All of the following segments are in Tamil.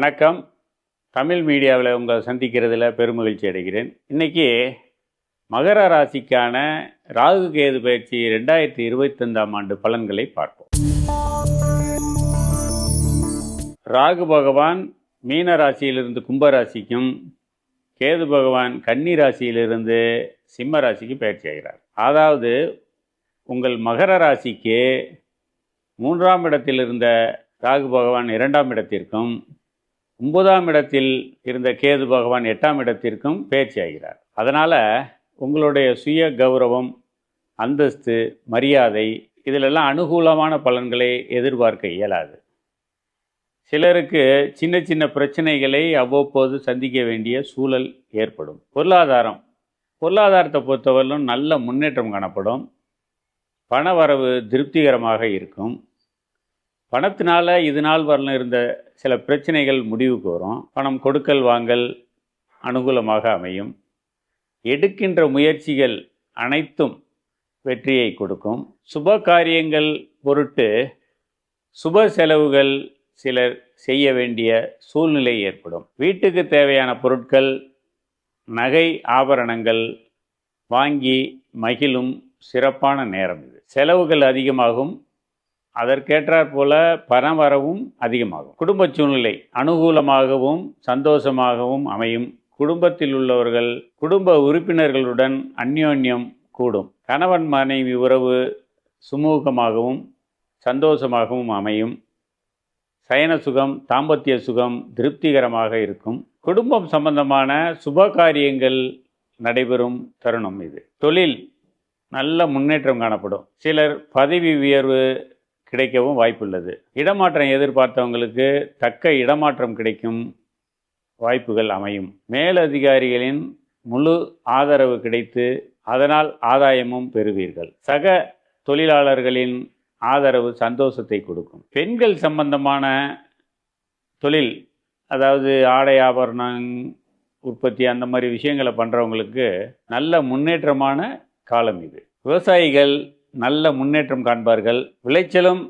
வணக்கம். தமிழ் மீடியாவில் உங்களை சந்திக்கிறதுல பெருமகிழ்ச்சி அடைகிறேன். இன்றைக்கி மகர ராசிக்கான ராகு கேது பயிற்சி 2025ஆம் ஆண்டு பலன்களை பார்ப்போம். ராகு பகவான் மீன ராசியிலிருந்து கும்ப ராசிக்கும், கேது பகவான் கன்னி ராசியிலிருந்து சிம்ம ராசிக்கு பயிற்சி ஆகிறார். அதாவது உங்கள் மகர ராசிக்கு 3ஆம் இடத்தில் இருந்த ராகு பகவான் 2ஆம் இடத்திற்கும், 9ஆம் இடத்தில் இருந்த கேது பகவான் 8ஆம் இடத்திற்கும் பயிற்சி ஆகிறார். அதனால் உங்களுடைய சுய கௌரவம், அந்தஸ்து, மரியாதை இதிலெல்லாம் அனுகூலமான பலன்களை எதிர்பார்க்க இயலாது. சிலருக்கு சின்ன சின்ன பிரச்சனைகளை அவ்வப்போது சந்திக்க வேண்டிய சூழல் ஏற்படும். பொருளாதாரத்தை பொறுத்தவரையிலும் நல்ல முன்னேற்றம் காணப்படும். பண வரவு திருப்திகரமாக இருக்கும். பணத்தினால இது நாள் வரலும் இருந்த சில பிரச்சனைகள் முடிவுக்கு வரும். பணம் கொடுக்கல் வாங்கல் அனுகூலமாக அமையும். எடுக்கின்ற முயற்சிகள் அனைத்தும் வெற்றியை கொடுக்கும். சுப காரியங்கள் பொருட்டு சுப செலவுகள் சிலர் செய்ய வேண்டிய சூழ்நிலை ஏற்படும். வீட்டுக்கு தேவையான பொருட்கள், நகை, ஆபரணங்கள் வாங்கி மகிழும் சிறப்பான நேரம் இது. செலவுகள் அதிகமாகும். அதற்கேற்றாற் போல பணவரவும் அதிகமாகும். குடும்ப சூழ்நிலை அனுகூலமாகவும் சந்தோஷமாகவும் அமையும். குடும்பத்தில் உள்ளவர்கள், குடும்ப உறுப்பினர்களுடன் அந்யோன்யம் கூடும். கணவன் மனைவி உறவு சுமூகமாகவும் சந்தோஷமாகவும் அமையும். சயன சுகம், தாம்பத்திய சுகம் திருப்திகரமாக இருக்கும். குடும்பம் சம்பந்தமான சுப காரியங்கள் நடைபெறும் தருணம் இது. தொழில் நல்ல முன்னேற்றம் காணப்படும். சிலர் பதவி உயர்வு கிடைக்கவும் வாய்ப்புள்ளது. இடமாற்றம் எதிர்பார்த்தவங்களுக்கு தக்க இடமாற்றம் கிடைக்கும் வாய்ப்புகள் அமையும். மேலதிகாரிகளின் முழு ஆதரவு கிடைத்து அதனால் ஆதாயமும் பெறுவீர்கள். சக தொழிலாளர்களின் ஆதரவு சந்தோஷத்தை கொடுக்கும். பெண்கள் சம்பந்தமான தொழில், அதாவது ஆடை ஆபரணம் உற்பத்தி அந்த மாதிரி விஷயங்களை பண்ணுறவங்களுக்கு நல்ல முன்னேற்றமான காலம் இது. விவசாயிகள் நல்ல முன்னேற்றம் காண்பார்கள். விளைச்சலும்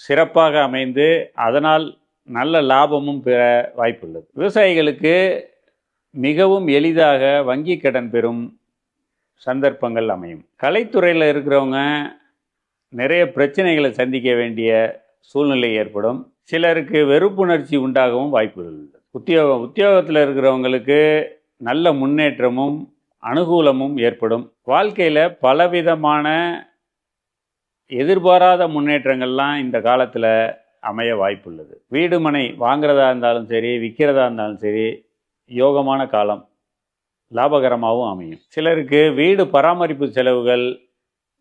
சிறப்பாக அமைந்து அதனால் நல்ல லாபமும் பெற வாய்ப்புள்ளது. விவசாயிகளுக்கு மிகவும் எளிதாக வங்கி கடன் பெறும் சந்தர்ப்பங்கள் அமையும். கலைத்துறையில் இருக்கிறவங்க நிறைய பிரச்சனைகளை சந்திக்க வேண்டிய சூழ்நிலை ஏற்படும். சிலருக்கு வெறுப்புணர்ச்சி உண்டாகவும் வாய்ப்புகள் உள்ளது. உத்தியோகத்தில் இருக்கிறவங்களுக்கு நல்ல முன்னேற்றமும் அனுகூலமும் ஏற்படும். வாழ்க்கையில் பலவிதமான எதிர்பாராத முன்னேற்றங்கள்லாம் இந்த காலத்தில் அமைய வாய்ப்புள்ளது. வீடு மனை வாங்கிறதா இருந்தாலும் சரி, விற்கிறதா இருந்தாலும் சரி, யோகமான காலம், லாபகரமாகவும் அமையும். சிலருக்கு வீடு பராமரிப்பு செலவுகள்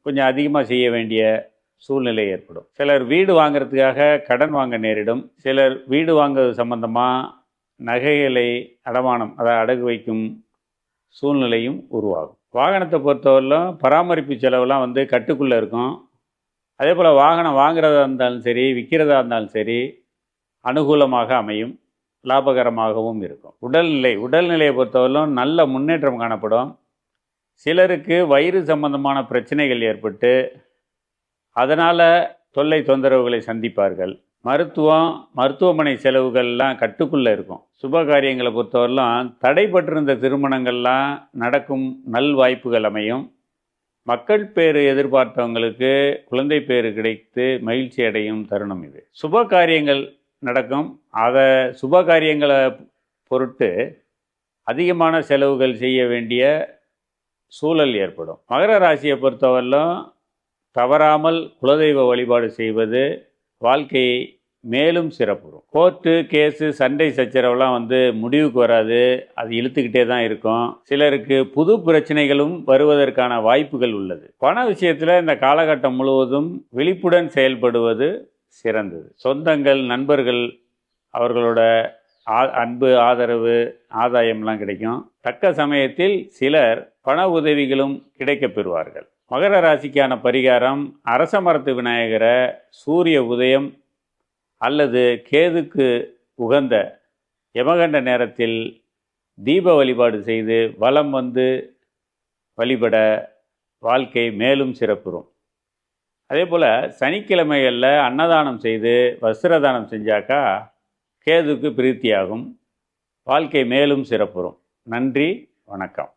கொஞ்சம் அதிகமாக செய்ய வேண்டிய சூழ்நிலை ஏற்படும். சிலர் வீடு வாங்கிறதுக்காக கடன் வாங்க நேரிடும். சிலர் வீடு வாங்குறது சம்பந்தமாக நகைகளை அடமானம், அடகு வைக்கும் சூழ்நிலையும் உருவாகும். வாகனத்தை பொறுத்தவரையிலும் பராமரிப்பு செலவுலாம் கட்டுக்குள்ளே இருக்கும். அதே போல் வாகனம் வாங்கிறதா இருந்தாலும் சரி, விற்கிறதா இருந்தாலும் சரி, அனுகூலமாக அமையும், லாபகரமாகவும் இருக்கும். உடல்நிலையை பொறுத்தவரையிலும் நல்ல முன்னேற்றம் காணப்படும். சிலருக்கு வயிறு சம்பந்தமான பிரச்சனைகள் ஏற்பட்டு அதனால் தொந்தரவுகளை சந்திப்பார்கள். மருத்துவமனை செலவுகள்லாம் கட்டுக்குள்ளே இருக்கும். சுப காரியங்களை பொறுத்தவரையிலும் தடைபட்டிருந்த திருமணங்கள்லாம் நடக்கும் நல் வாய்ப்புகள் அமையும். மக்கள் பேறு எதிர்பார்த்தவங்களுக்கு குழந்தை பேறு கிடைத்து மகிழ்ச்சி அடையும் தருணம் இது. சுப காரியங்கள் நடக்கும். சுப காரியங்களை பொருட்டு அதிகமான செலவுகள் செய்ய வேண்டிய சூழல் ஏற்படும். மகர ராசியை பொறுத்தவரையிலும் தவறாமல் குலதெய்வ வழிபாடு செய்வது வாழ்க்கையை மேலும் சிறப்புறும். கோர்ட்டு கேஸு சண்டை சச்சரவுலாம் முடிவுக்கு வராது. அது இழுத்துக்கிட்டே தான் இருக்கும். சிலருக்கு புது பிரச்சனைகளும் வருவதற்கான வாய்ப்புகள் உள்ளது. பண விஷயத்தில் இந்த காலகட்டம் முழுவதும் விழிப்புடன் செயல்படுவது சிறந்தது. சொந்தங்கள், நண்பர்கள் அவர்களோட அன்பு, ஆதரவு, ஆதாயம்லாம் கிடைக்கும். தக்க சமயத்தில் சிலர் பண உதவிகளும் கிடைக்கப் பெறுவார்கள். மகர ராசிக்கான பரிகாரம், அரச மரத்து விநாயகரை சூரிய உதயம் அல்லது கேதுக்கு உகந்த யமகண்ட நேரத்தில் தீப வழிபாடு செய்து வலம் வழிபட வாழ்க்கை மேலும் சிறப்புறும். அதே போல் சனிக்கிழமைகளில் அன்னதானம் செய்து வஸ்திரதானம் செஞ்சாக்கா கேதுக்கு பிரீத்தியாகும். வாழ்க்கை மேலும் சிறப்புறும். நன்றி, வணக்கம்.